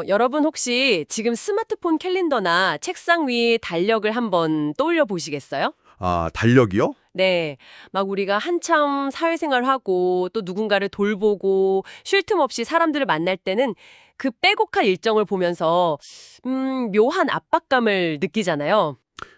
여러분 혹시 지금 스마트폰 캘린더나 책상 위 달력을 한번 떠올려 보시겠어요? 아, 달력이요? 네. 막 우리가 한참 사회생활하고 또 누군가를 돌보고 쉴 틈 없이 사람들을 만날 때는 그 빼곡한 일정을 보면서 묘한 압박감을 느끼잖아요.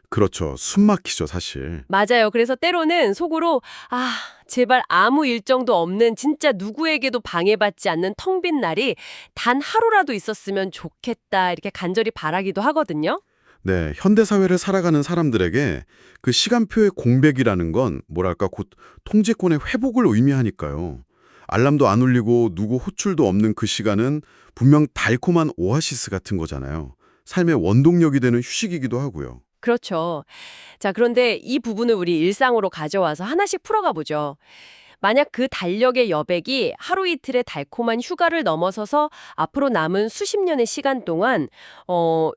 그렇죠. 숨 막히죠, 사실. 맞아요. 그래서 때로는 속으로 아, 제발 아무 일정도 없는 진짜 누구에게도 방해받지 않는 텅 빈 날이 단 하루라도 있었으면 좋겠다 이렇게 간절히 바라기도 하거든요. 네, 현대 사회를 살아가는 사람들에게 그 시간표의 공백이라는 건 뭐랄까 곧 통제권의 회복을 의미하니까요. 알람도 안 울리고 누구 호출도 없는 그 시간은 분명 달콤한 오아시스 같은 거잖아요. 삶의 원동력이 되는 휴식이기도 하고요. 그렇죠. 자, 그런데 이 부분을 우리 일상으로 가져와서 하나씩 풀어가 보죠. 만약 그 달력의 여백이 하루 이틀의 달콤한 휴가를 넘어서서 앞으로 남은 수십 년의 시간 동안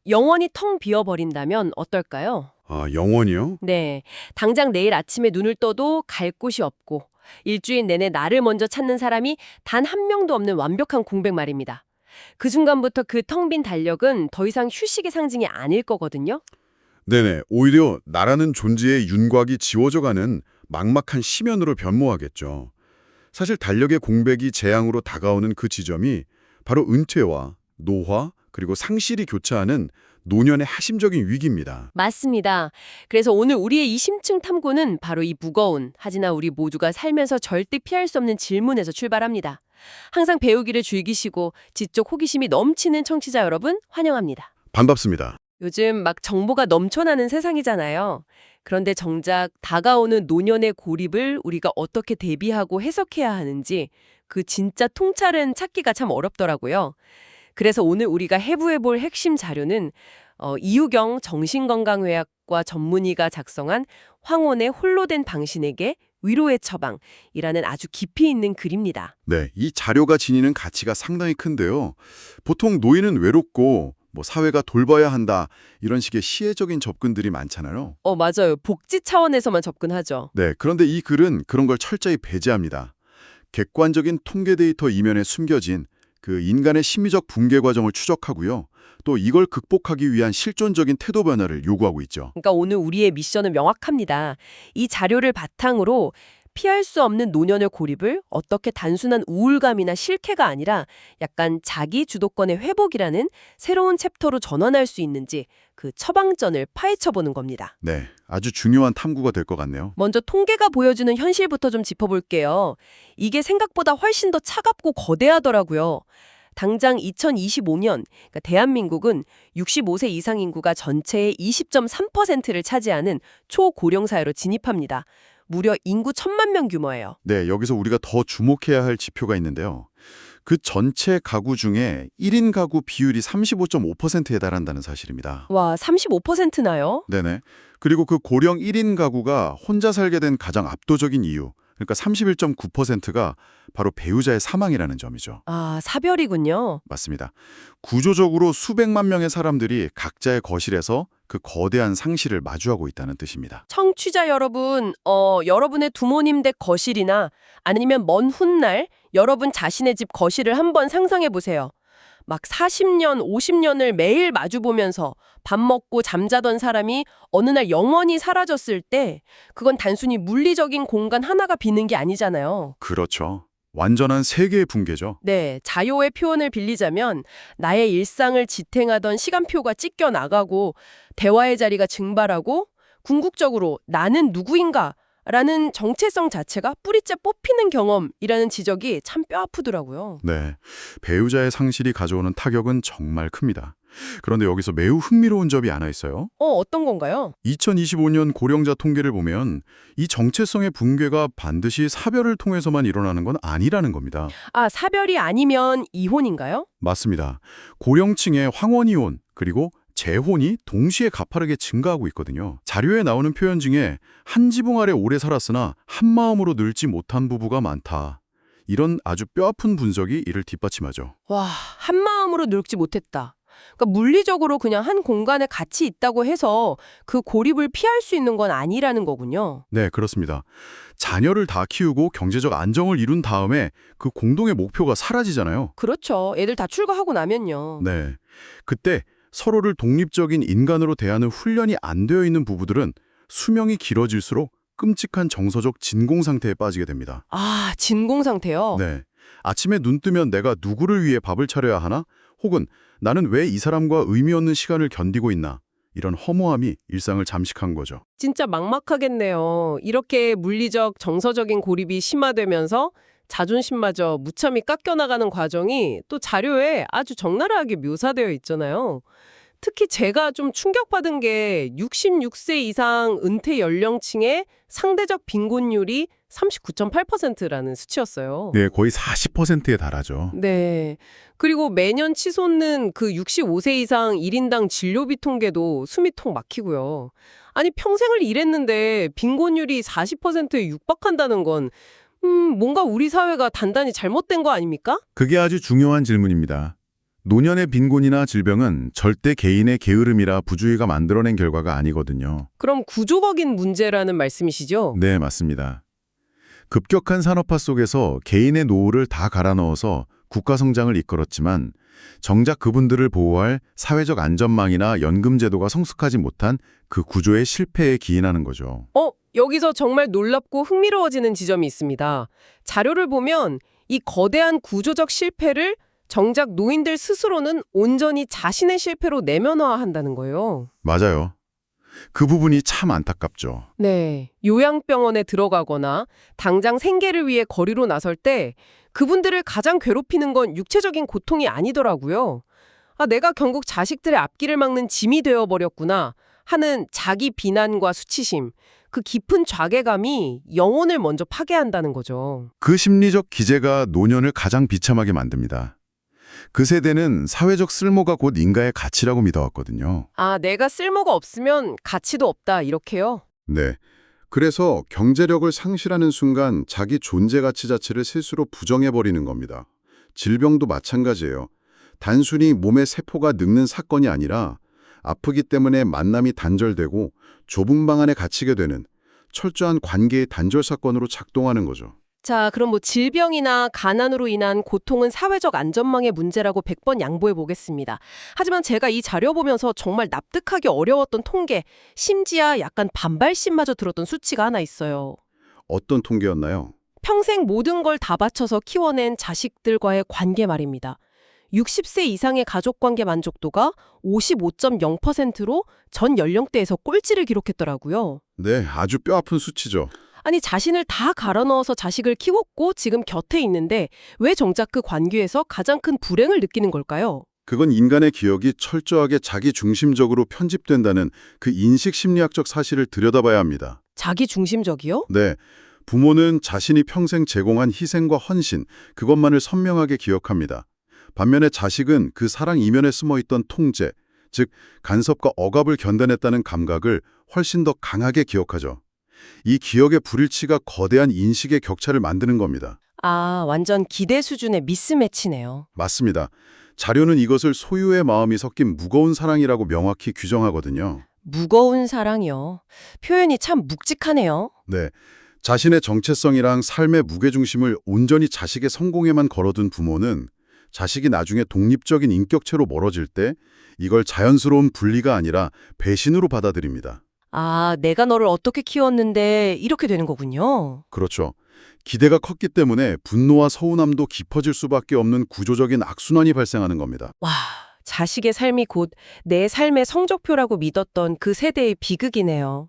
영원히 텅 비어버린다면 어떨까요? 아, 영원이요? 네. 당장 내일 아침에 눈을 떠도 갈 곳이 없고 일주일 내내 나를 먼저 찾는 사람이 단 한 명도 없는 완벽한 공백 말입니다. 그 순간부터 그 텅 빈 달력은 더 이상 휴식의 상징이 아닐 거거든요. 네네. 오히려 나라는 존재의 윤곽이 지워져가는 막막한 심연으로 변모하겠죠. 사실 달력의 공백이 재앙으로 다가오는 그 지점이 바로 은퇴와 노화 그리고 상실이 교차하는 노년의 하심적인 위기입니다. 맞습니다. 그래서 오늘 우리의 이 심층 탐구는 바로 이 무거운, 하지만 우리 모두가 살면서 절대 피할 수 없는 질문에서 출발합니다. 항상 배우기를 즐기시고 지적 호기심이 넘치는 청취자 여러분 환영합니다. 반갑습니다. 요즘 막 정보가 넘쳐나는 세상이잖아요. 그런데 정작 다가오는 노년의 고립을 우리가 어떻게 대비하고 해석해야 하는지 그 진짜 통찰은 찾기가 참 어렵더라고요. 그래서 오늘 우리가 해부해볼 핵심 자료는 이유경 정신건강의학과 전문의가 작성한 황혼의 홀로 된 당신에게 위로의 처방이라는 아주 깊이 있는 글입니다. 네, 이 자료가 지니는 가치가 상당히 큰데요. 보통 노인은 외롭고 사회가 돌봐야 한다 이런 식의 시혜적인 접근들이 많잖아요. 맞아요. 복지 차원에서만 접근하죠. 네, 그런데 이 글은 그런 걸 철저히 배제합니다. 객관적인 통계 데이터 이면에 숨겨진 그 인간의 심리적 붕괴 과정을 추적하고요. 또 이걸 극복하기 위한 실존적인 태도 변화를 요구하고 있죠. 그러니까 오늘 우리의 미션은 명확합니다. 이 자료를 바탕으로 피할 수 없는 노년의 고립을 어떻게 단순한 우울감이나 실패가 아니라 약간 자기 주도권의 회복이라는 새로운 챕터로 전환할 수 있는지 그 처방전을 파헤쳐보는 겁니다. 네, 아주 중요한 탐구가 될 것 같네요. 먼저 통계가 보여주는 현실부터 좀 짚어볼게요. 이게 생각보다 훨씬 더 차갑고 거대하더라고요. 당장 2025년, 그러니까 대한민국은 65세 이상 인구가 전체의 20.3%를 차지하는 초고령 사회로 진입합니다. 무려 인구 1,000만 명 규모예요. 네, 여기서 우리가 더 주목해야 할 지표가 있는데요. 그 전체 가구 중에 1인 가구 비율이 35.5%에 달한다는 사실입니다. 와, 35%나요? 네네. 그리고 그 고령 1인 가구가 혼자 살게 된 가장 압도적인 이유, 그러니까 31.9%가 바로 배우자의 사망이라는 점이죠. 아, 사별이군요. 맞습니다. 구조적으로 수백만 명의 사람들이 각자의 거실에서 그 거대한 상실을 마주하고 있다는 뜻입니다. 청취자 여러분, 여러분의 부모님 댁 거실이나 아니면 먼 훗날 여러분 자신의 집 거실을 한번 상상해 보세요. 막 40년, 50년을 매일 마주보면서 밥 먹고 잠자던 사람이 어느 날 영원히 사라졌을 때 그건 단순히 물리적인 공간 하나가 비는 게 아니잖아요. 그렇죠. 완전한 세계의 붕괴죠. 네, 자요의 표현을 빌리자면 나의 일상을 지탱하던 시간표가 찢겨 나가고 대화의 자리가 증발하고 궁극적으로 나는 누구인가? 라는 정체성 자체가 뿌리째 뽑히는 경험이라는 지적이 참 뼈아프더라고요. 네, 배우자의 상실이 가져오는 타격은 정말 큽니다. 그런데 여기서 매우 흥미로운 점이 하나 있어요. 어떤 건가요? 2025년 고령자 통계를 보면 이 정체성의 붕괴가 반드시 사별을 통해서만 일어나는 건 아니라는 겁니다. 아, 사별이 아니면 이혼인가요? 맞습니다. 고령층의 황혼이혼 그리고 재혼이 동시에 가파르게 증가하고 있거든요. 자료에 나오는 표현 중에 한 지붕 아래 오래 살았으나 한 마음으로 늙지 못한 부부가 많다. 이런 아주 뼈아픈 분석이 이를 뒷받침하죠. 와, 한 마음으로 늙지 못했다. 그러니까 물리적으로 그냥 한 공간에 같이 있다고 해서 그 고립을 피할 수 있는 건 아니라는 거군요. 네, 그렇습니다. 자녀를 다 키우고 경제적 안정을 이룬 다음에 그 공동의 목표가 사라지잖아요. 그렇죠. 애들 다 출가하고 나면요. 네. 그때 서로를 독립적인 인간으로 대하는 훈련이 안 되어 있는 부부들은 수명이 길어질수록 끔찍한 정서적 진공 상태에 빠지게 됩니다. 아, 진공 상태요? 네. 아침에 눈 뜨면 내가 누구를 위해 밥을 차려야 하나? 혹은 나는 왜 이 사람과 의미 없는 시간을 견디고 있나? 이런 허무함이 일상을 잠식한 거죠. 진짜 막막하겠네요. 이렇게 물리적, 정서적인 고립이 심화되면서 자존심마저 무참히 깎여나가는 과정이 또 자료에 아주 적나라하게 묘사되어 있잖아요. 특히 제가 좀 충격받은 게 66세 이상 은퇴 연령층의 상대적 빈곤율이 39.8%라는 수치였어요. 네, 거의 40%에 달하죠. 네. 그리고 매년 치솟는 그 65세 이상 1인당 진료비 통계도 숨이 턱 막히고요. 아니, 평생을 일했는데 빈곤율이 40%에 육박한다는 건 뭔가 우리 사회가 단단히 잘못된 거 아닙니까? 그게 아주 중요한 질문입니다. 노년의 빈곤이나 질병은 절대 개인의 게으름이라 부주의가 만들어낸 결과가 아니거든요. 그럼 구조적인 문제라는 말씀이시죠? 네, 맞습니다. 급격한 산업화 속에서 개인의 노후를 다 갈아 넣어서 국가 성장을 이끌었지만 정작 그분들을 보호할 사회적 안전망이나 연금 제도가 성숙하지 못한 그 구조의 실패에 기인하는 거죠. 여기서 정말 놀랍고 흥미로워지는 지점이 있습니다. 자료를 보면 이 거대한 구조적 실패를 정작 노인들 스스로는 온전히 자신의 실패로 내면화한다는 거예요. 맞아요. 그 부분이 참 안타깝죠. 네. 요양병원에 들어가거나 당장 생계를 위해 거리로 나설 때 그분들을 가장 괴롭히는 건 육체적인 고통이 아니더라고요. 아, 내가 결국 자식들의 앞길을 막는 짐이 되어버렸구나 하는 자기 비난과 수치심, 그 깊은 좌괴감이 영혼을 먼저 파괴한다는 거죠. 그 심리적 기제가 노년을 가장 비참하게 만듭니다. 그 세대는 사회적 쓸모가 곧 인가의 가치라고 믿어왔거든요. 아, 내가 쓸모가 없으면 가치도 없다, 이렇게요? 네. 그래서 경제력을 상실하는 순간 자기 존재 가치 자체를 스스로 부정해버리는 겁니다. 질병도 마찬가지예요. 단순히 몸의 세포가 늙는 사건이 아니라 아프기 때문에 만남이 단절되고 좁은 방 안에 갇히게 되는 철저한 관계의 단절 사건으로 작동하는 거죠. 자, 그럼 질병이나 가난으로 인한 고통은 사회적 안전망의 문제라고 100번 양보해 보겠습니다. 하지만 제가 이 자료 보면서 정말 납득하기 어려웠던 통계, 심지어 약간 반발심마저 들었던 수치가 하나 있어요. 어떤 통계였나요? 평생 모든 걸 다 바쳐서 키워낸 자식들과의 관계 말입니다. 60세 이상의 가족관계 만족도가 55.0%로 전 연령대에서 꼴찌를 기록했더라고요. 네, 아주 뼈아픈 수치죠. 아니, 자신을 다 갈아 넣어서 자식을 키웠고 지금 곁에 있는데 왜 정작 그 관계에서 가장 큰 불행을 느끼는 걸까요? 그건 인간의 기억이 철저하게 자기 중심적으로 편집된다는 그 인식 심리학적 사실을 들여다봐야 합니다. 자기 중심적이요? 네, 부모는 자신이 평생 제공한 희생과 헌신, 그것만을 선명하게 기억합니다. 반면에 자식은 그 사랑 이면에 숨어있던 통제, 즉 간섭과 억압을 견뎌냈다는 감각을 훨씬 더 강하게 기억하죠. 이 기억의 불일치가 거대한 인식의 격차를 만드는 겁니다. 아, 완전 기대 수준의 미스매치네요. 맞습니다. 자료는 이것을 소유의 마음이 섞인 무거운 사랑이라고 명확히 규정하거든요. 무거운 사랑이요. 표현이 참 묵직하네요. 네, 자신의 정체성이랑 삶의 무게중심을 온전히 자식의 성공에만 걸어둔 부모는 자식이 나중에 독립적인 인격체로 멀어질 때 이걸 자연스러운 분리가 아니라 배신으로 받아들입니다. 아, 내가 너를 어떻게 키웠는데 이렇게 되는 거군요. 그렇죠. 기대가 컸기 때문에 분노와 서운함도 깊어질 수밖에 없는 구조적인 악순환이 발생하는 겁니다. 와, 자식의 삶이 곧 내 삶의 성적표라고 믿었던 그 세대의 비극이네요.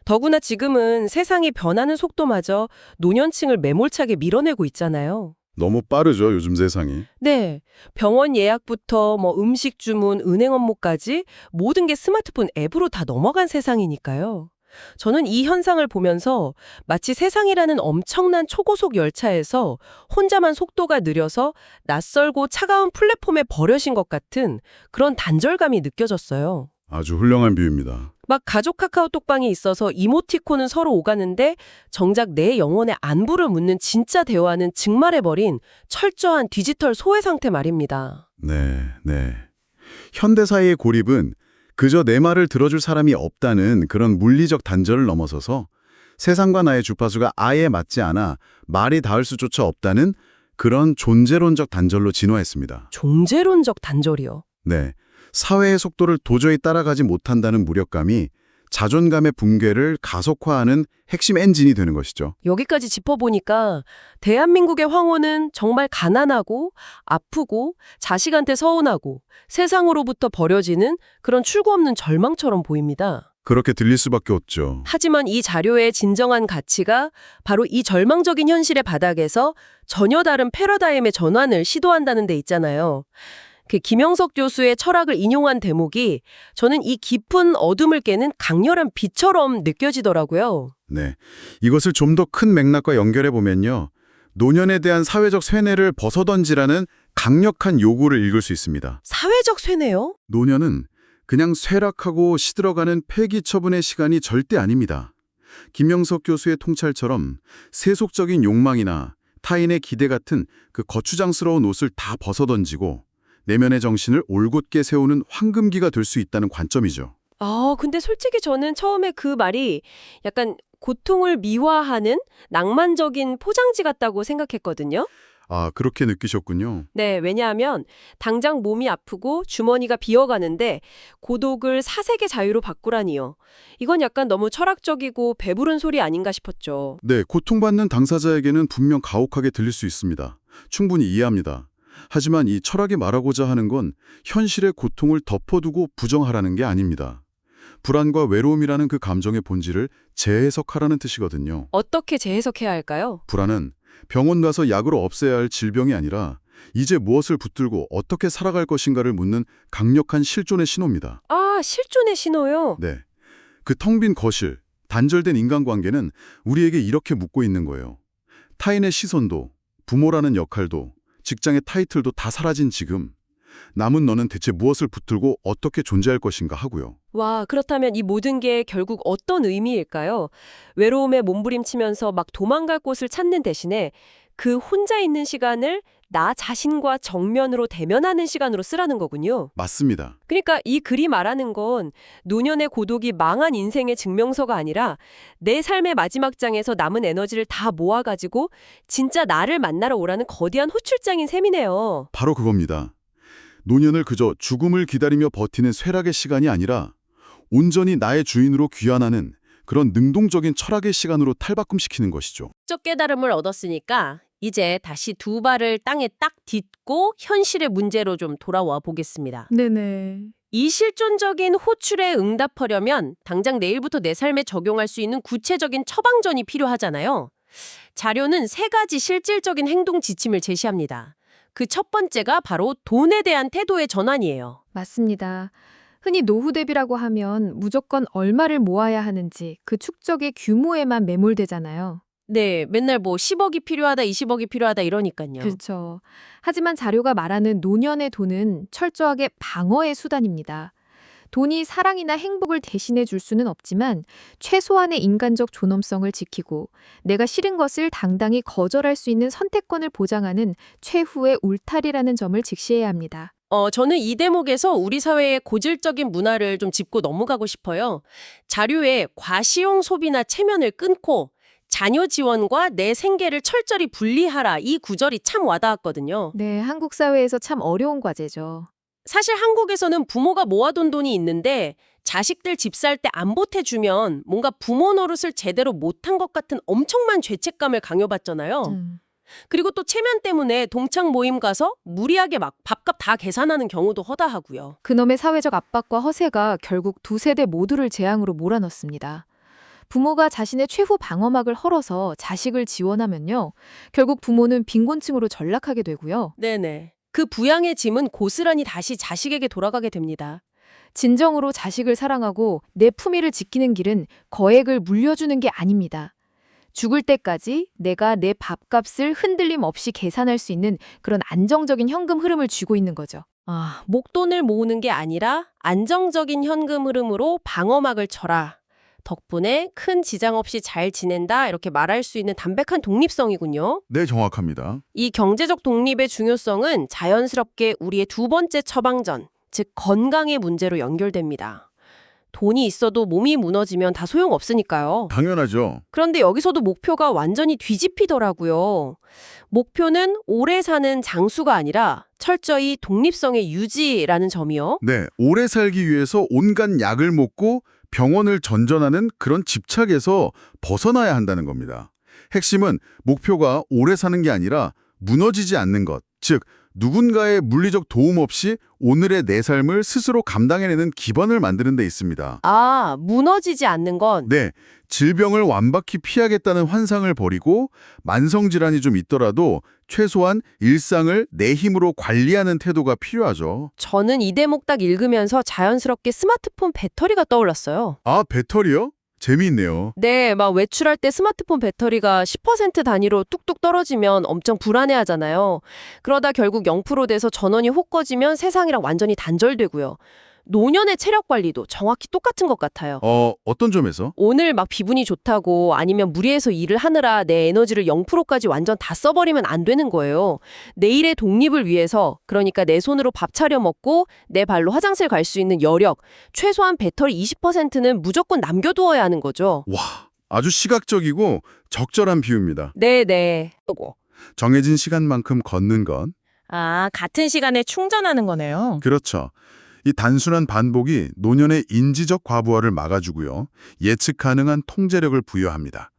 더구나 지금은 세상이 변하는 속도마저 노년층을 매몰차게 밀어내고 있잖아요. 너무 빠르죠, 요즘 세상이. 네, 병원 예약부터 음식 주문, 은행 업무까지 모든 게 스마트폰 앱으로 다 넘어간 세상이니까요. 저는 이 현상을 보면서 마치 세상이라는 엄청난 초고속 열차에서 혼자만 속도가 느려서 낯설고 차가운 플랫폼에 버려진 것 같은 그런 단절감이 느껴졌어요. 아주 훌륭한 비유입니다. 막 가족 카카오톡방이 있어서 이모티콘은 서로 오가는데 정작 내 영혼의 안부를 묻는 진짜 대화는 증말해버린 철저한 디지털 소외 상태 말입니다. 네. 현대사회의 고립은 그저 내 말을 들어줄 사람이 없다는 그런 물리적 단절을 넘어서서 세상과 나의 주파수가 아예 맞지 않아 말이 닿을 수조차 없다는 그런 존재론적 단절로 진화했습니다. 존재론적 단절이요. 네, 사회의 속도를 도저히 따라가지 못한다는 무력감이 자존감의 붕괴를 가속화하는 핵심 엔진이 되는 것이죠. 여기까지 짚어보니까 대한민국의 황혼은 정말 가난하고 아프고 자식한테 서운하고 세상으로부터 버려지는 그런 출구 없는 절망처럼 보입니다. 그렇게 들릴 수밖에 없죠. 하지만 이 자료의 진정한 가치가 바로 이 절망적인 현실의 바닥에서 전혀 다른 패러다임의 전환을 시도한다는 데 있잖아요. 그 김영석 교수의 철학을 인용한 대목이 저는 이 깊은 어둠을 깨는 강렬한 빛처럼 느껴지더라고요. 네, 이것을 좀 더 큰 맥락과 연결해 보면요. 노년에 대한 사회적 쇠뇌를 벗어던지라는 강력한 요구를 읽을 수 있습니다. 사회적 쇠뇌요? 노년은 그냥 쇠락하고 시들어가는 폐기 처분의 시간이 절대 아닙니다. 김영석 교수의 통찰처럼 세속적인 욕망이나 타인의 기대 같은 그 거추장스러운 옷을 다 벗어던지고 내면의 정신을 올곧게 세우는 황금기가 될 수 있다는 관점이죠. 근데 솔직히 저는 처음에 그 말이 약간 고통을 미화하는 낭만적인 포장지 같다고 생각했거든요. 아, 그렇게 느끼셨군요. 네, 왜냐하면 당장 몸이 아프고 주머니가 비어가는데 고독을 사색의 자유로 바꾸라니요. 이건 약간 너무 철학적이고 배부른 소리 아닌가 싶었죠. 네, 고통받는 당사자에게는 분명 가혹하게 들릴 수 있습니다. 충분히 이해합니다. 하지만 이 철학이 말하고자 하는 건 현실의 고통을 덮어두고 부정하라는 게 아닙니다. 불안과 외로움이라는 그 감정의 본질을 재해석하라는 뜻이거든요. 어떻게 재해석해야 할까요? 불안은 병원 가서 약으로 없애야 할 질병이 아니라 이제 무엇을 붙들고 어떻게 살아갈 것인가를 묻는 강력한 실존의 신호입니다. 아, 실존의 신호요? 네, 그 텅 빈 거실, 단절된 인간관계는 우리에게 이렇게 묻고 있는 거예요. 타인의 시선도, 부모라는 역할도, 직장의 타이틀도 다 사라진 지금 남은 너는 대체 무엇을 붙들고 어떻게 존재할 것인가 하고요. 와, 그렇다면 이 모든 게 결국 어떤 의미일까요? 외로움에 몸부림치면서 막 도망갈 곳을 찾는 대신에 그 혼자 있는 시간을 나 자신과 정면으로 대면하는 시간으로 쓰라는 거군요. 맞습니다. 그러니까 이 글이 말하는 건 노년의 고독이 망한 인생의 증명서가 아니라 내 삶의 마지막 장에서 남은 에너지를 다 모아가지고 진짜 나를 만나러 오라는 거대한 호출장인 셈이네요. 바로 그겁니다. 노년을 그저 죽음을 기다리며 버티는 쇠락의 시간이 아니라 온전히 나의 주인으로 귀환하는 그런 능동적인 철학의 시간으로 탈바꿈시키는 것이죠. 적 깨달음을 얻었으니까 이제 다시 두 발을 땅에 딱 딛고 현실의 문제로 좀 돌아와 보겠습니다. 네네. 이 실존적인 호출에 응답하려면 당장 내일부터 내 삶에 적용할 수 있는 구체적인 처방전이 필요하잖아요. 자료는 3가지 실질적인 행동 지침을 제시합니다. 그 첫 번째가 바로 돈에 대한 태도의 전환이에요. 맞습니다. 흔히 노후 대비라고 하면 무조건 얼마를 모아야 하는지 그 축적의 규모에만 매몰되잖아요. 네, 맨날 뭐 10억이 필요하다, 20억이 필요하다 이러니까요. 그렇죠. 하지만 자료가 말하는 노년의 돈은 철저하게 방어의 수단입니다. 돈이 사랑이나 행복을 대신해 줄 수는 없지만 최소한의 인간적 존엄성을 지키고 내가 싫은 것을 당당히 거절할 수 있는 선택권을 보장하는 최후의 울타리라는 점을 직시해야 합니다. 저는 이 대목에서 우리 사회의 고질적인 문화를 좀 짚고 넘어가고 싶어요. 자료에 과시용 소비나 체면을 끊고 자녀 지원과 내 생계를 철저히 분리하라 이 구절이 참 와닿았거든요. 네, 한국 사회에서 참 어려운 과제죠. 사실 한국에서는 부모가 모아둔 돈이 있는데 자식들 집 살 때 안 보태주면 뭔가 부모 노릇을 제대로 못한 것 같은 엄청난 죄책감을 강요받잖아요. 그리고 또 체면 때문에 동창 모임 가서 무리하게 막 밥값 다 계산하는 경우도 허다하고요. 그놈의 사회적 압박과 허세가 결국 두 세대 모두를 재앙으로 몰아넣습니다. 부모가 자신의 최후 방어막을 헐어서 자식을 지원하면요. 결국 부모는 빈곤층으로 전락하게 되고요. 네네. 그 부양의 짐은 고스란히 다시 자식에게 돌아가게 됩니다. 진정으로 자식을 사랑하고 내 품위를 지키는 길은 거액을 물려주는 게 아닙니다. 죽을 때까지 내가 내 밥값을 흔들림 없이 계산할 수 있는 그런 안정적인 현금 흐름을 쥐고 있는 거죠. 목돈을 모으는 게 아니라 안정적인 현금 흐름으로 방어막을 쳐라. 덕분에 큰 지장 없이 잘 지낸다 이렇게 말할 수 있는 담백한 독립성이군요. 네, 정확합니다. 이 경제적 독립의 중요성은 자연스럽게 우리의 두 번째 처방전, 즉 건강의 문제로 연결됩니다. 돈이 있어도 몸이 무너지면 다 소용없으니까요. 당연하죠. 그런데 여기서도 목표가 완전히 뒤집히더라고요. 목표는 오래 사는 장수가 아니라 철저히 독립성의 유지라는 점이요. 네, 오래 살기 위해서 온갖 약을 먹고 병원을 전전하는 그런 집착에서 벗어나야 한다는 겁니다. 핵심은 목표가 오래 사는 게 아니라 무너지지 않는 것, 즉 누군가의 물리적 도움 없이 오늘의 내 삶을 스스로 감당해내는 기반을 만드는 데 있습니다. 아, 무너지지 않는 건 네, 질병을 완벽히 피하겠다는 환상을 버리고 만성질환이 좀 있더라도 최소한 일상을 내 힘으로 관리하는 태도가 필요하죠. 저는 이 대목 딱 읽으면서 자연스럽게 스마트폰 배터리가 떠올랐어요. 아, 배터리요? 재미있네요. 네, 막 외출할 때 스마트폰 배터리가 10% 단위로 뚝뚝 떨어지면 엄청 불안해하잖아요. 그러다 결국 0% 돼서 전원이 혹 꺼지면 세상이랑 완전히 단절되고요. 노년의 체력 관리도 정확히 똑같은 것 같아요. 어떤 점에서? 오늘 막 기분이 좋다고 아니면 무리해서 일을 하느라 내 에너지를 0%까지 완전 다 써버리면 안 되는 거예요. 내일의 독립을 위해서, 그러니까 내 손으로 밥 차려 먹고 내 발로 화장실 갈 수 있는 여력, 최소한 배터리 20%는 무조건 남겨두어야 하는 거죠. 와, 아주 시각적이고 적절한 비유입니다. 네네. 정해진 시간만큼 걷는 건? 아, 같은 시간에 충전하는 거네요. 그렇죠. 이 단순한 반복이 노년의 인지적 과부하를 막아주고요. 예측 가능한 통제력을 부여합니다.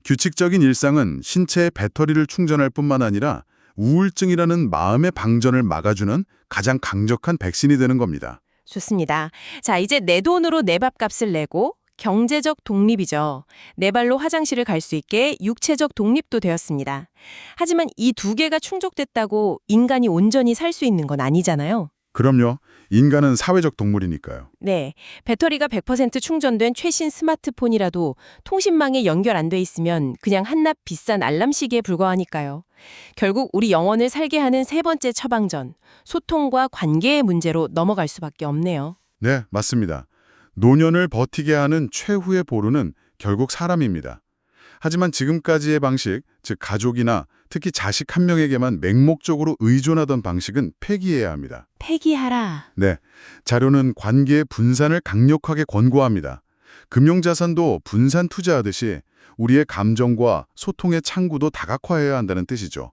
규칙적인 일상은 신체의 배터리를 충전할 뿐만 아니라 우울증이라는 마음의 방전을 막아주는 가장 강력한 백신이 되는 겁니다. 좋습니다. 자, 이제 내 돈으로 내 밥값을 내고 경제적 독립이죠. 내 발로 화장실을 갈 수 있게 육체적 독립도 되었습니다. 하지만 이 두 개가 충족됐다고 인간이 온전히 살 수 있는 건 아니잖아요. 그럼요. 인간은 사회적 동물이니까요. 네, 배터리가 100% 충전된 최신 스마트폰이라도 통신망에 연결 안 돼 있으면 그냥 한낱 비싼 알람 시계에 불과하니까요. 결국 우리 영혼을 살게 하는 세 번째 처방전, 소통과 관계의 문제로 넘어갈 수밖에 없네요. 네, 맞습니다. 노년을 버티게 하는 최후의 보루는 결국 사람입니다. 하지만 지금까지의 방식, 즉 가족이나 특히 자식 한 명에게만 맹목적으로 의존하던 방식은 폐기해야 합니다. 폐기하라. 네, 자료는 관계의 분산을 강력하게 권고합니다. 금융자산도 분산 투자하듯이 우리의 감정과 소통의 창구도 다각화해야 한다는 뜻이죠.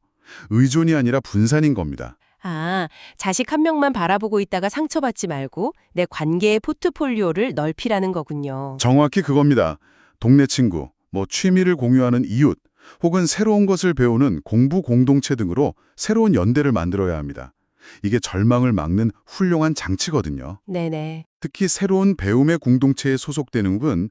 의존이 아니라 분산인 겁니다. 아, 자식 한 명만 바라보고 있다가 상처받지 말고 내 관계의 포트폴리오를 넓히라는 거군요. 정확히 그겁니다. 동네 친구, 취미를 공유하는 이웃, 혹은 새로운 것을 배우는 공부 공동체 등으로 새로운 연대를 만들어야 합니다. 이게 절망을 막는 훌륭한 장치거든요. 네네. 특히 새로운 배움의 공동체에 소속되는 분,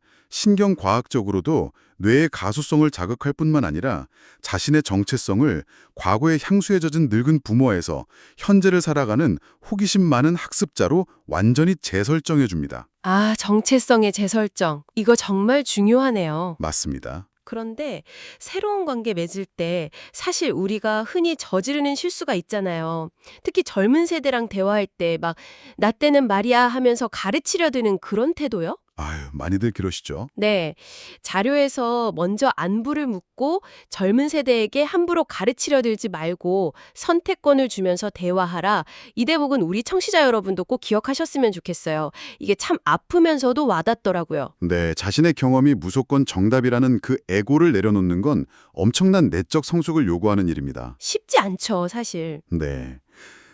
신경과학적으로도 뇌의 가소성을 자극할 뿐만 아니라 자신의 정체성을 과거의 향수에 젖은 늙은 부모에서 현재를 살아가는 호기심 많은 학습자로 완전히 재설정해 줍니다. 아, 정체성의 재설정. 이거 정말 중요하네요. 맞습니다. 그런데 새로운 관계 맺을 때 사실 우리가 흔히 저지르는 실수가 있잖아요. 특히 젊은 세대랑 대화할 때 막 나 때는 말이야 하면서 가르치려 드는 그런 태도요? 아유, 많이들 그러시죠. 네. 자료에서 먼저 안부를 묻고 젊은 세대에게 함부로 가르치려 들지 말고 선택권을 주면서 대화하라. 이 대목은 우리 청취자 여러분도 꼭 기억하셨으면 좋겠어요. 이게 참 아프면서도 와닿더라고요. 네, 자신의 경험이 무조건 정답이라는 그 에고를 내려놓는 건 엄청난 내적 성숙을 요구하는 일입니다. 쉽지 않죠, 사실. 네.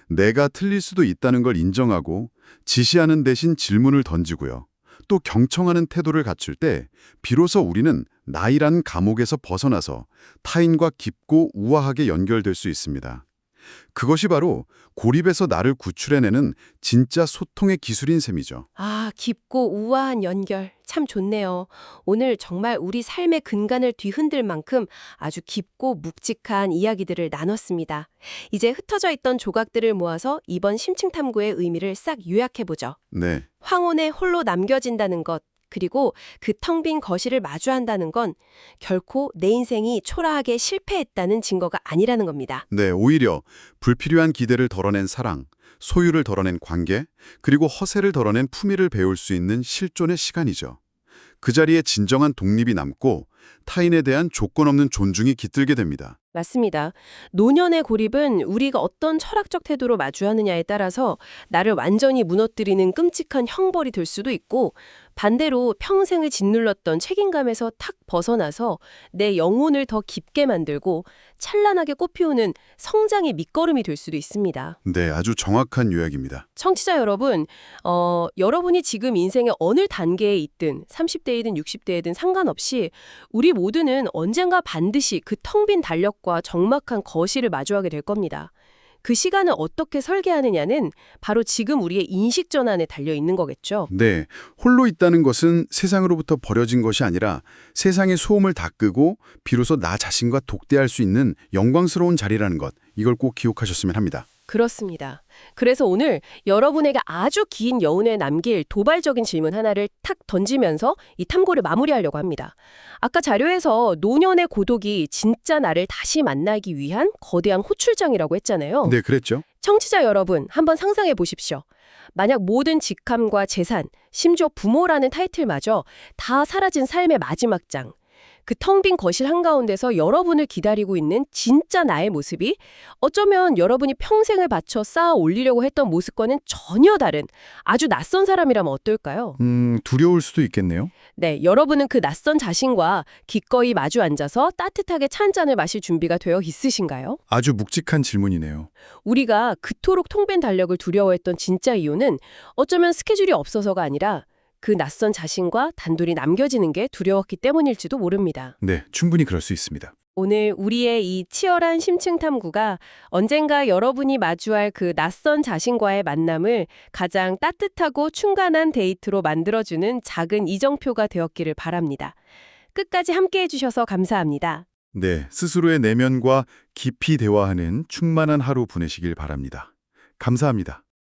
내가 틀릴 수도 있다는 걸 인정하고 지시하는 대신 질문을 던지고요. 또 경청하는 태도를 갖출 때 비로소 우리는 나이란 감옥에서 벗어나서 타인과 깊고 우아하게 연결될 수 있습니다. 그것이 바로 고립에서 나를 구출해내는 진짜 소통의 기술인 셈이죠. 아, 깊고 우아한 연결. 참 좋네요. 오늘 정말 우리 삶의 근간을 뒤흔들 만큼 아주 깊고 묵직한 이야기들을 나눴습니다. 이제 흩어져 있던 조각들을 모아서 이번 심층탐구의 의미를 싹 요약해보죠. 네, 황혼에 홀로 남겨진다는 것, 그리고 그 텅 빈 거실을 마주한다는 건 결코 내 인생이 초라하게 실패했다는 증거가 아니라는 겁니다. 네, 오히려 불필요한 기대를 덜어낸 사랑, 소유를 덜어낸 관계, 그리고 허세를 덜어낸 품위를 배울 수 있는 실존의 시간이죠. 그 자리에 진정한 독립이 남고 타인에 대한 조건 없는 존중이 깃들게 됩니다. 맞습니다. 노년의 고립은 우리가 어떤 철학적 태도로 마주하느냐에 따라서 나를 완전히 무너뜨리는 끔찍한 형벌이 될 수도 있고, 반대로 평생을 짓눌렀던 책임감에서 탁 벗어나서 내 영혼을 더 깊게 만들고 찬란하게 꽃피우는 성장의 밑거름이 될 수도 있습니다. 네, 아주 정확한 요약입니다. 청취자 여러분, 여러분이 지금 인생의 어느 단계에 있든 30대이든 60대이든 상관없이 우리 모두는 언젠가 반드시 그 텅 빈 달력과 적막한 거실을 마주하게 될 겁니다. 그 시간을 어떻게 설계하느냐는 바로 지금 우리의 인식 전환에 달려 있는 거겠죠. 네, 홀로 있다는 것은 세상으로부터 버려진 것이 아니라 세상의 소음을 다 끄고 비로소 나 자신과 독대할 수 있는 영광스러운 자리라는 것, 이걸 꼭 기억하셨으면 합니다. 그렇습니다. 그래서 오늘 여러분에게 아주 긴 여운에 남길 도발적인 질문 하나를 탁 던지면서 이 탐구를 마무리하려고 합니다. 아까 자료에서 노년의 고독이 진짜 나를 다시 만나기 위한 거대한 호출장이라고 했잖아요. 네, 그랬죠. 청취자 여러분, 한번 상상해 보십시오. 만약 모든 직함과 재산, 심지어 부모라는 타이틀마저 다 사라진 삶의 마지막 장, 그 텅 빈 거실 한가운데서 여러분을 기다리고 있는 진짜 나의 모습이 어쩌면 여러분이 평생을 바쳐 쌓아 올리려고 했던 모습과는 전혀 다른 아주 낯선 사람이라면 어떨까요? 두려울 수도 있겠네요. 네, 여러분은 그 낯선 자신과 기꺼이 마주 앉아서 따뜻하게 차 한 잔을 마실 준비가 되어 있으신가요? 아주 묵직한 질문이네요. 우리가 그토록 텅 빈 달력을 두려워했던 진짜 이유는 어쩌면 스케줄이 없어서가 아니라 그 낯선 자신과 단둘이 남겨지는 게 두려웠기 때문일지도 모릅니다. 네, 충분히 그럴 수 있습니다. 오늘 우리의 이 치열한 심층 탐구가 언젠가 여러분이 마주할 그 낯선 자신과의 만남을 가장 따뜻하고 충간한 데이트로 만들어주는 작은 이정표가 되었기를 바랍니다. 끝까지 함께해 주셔서 감사합니다. 네, 스스로의 내면과 깊이 대화하는 충만한 하루 보내시길 바랍니다. 감사합니다.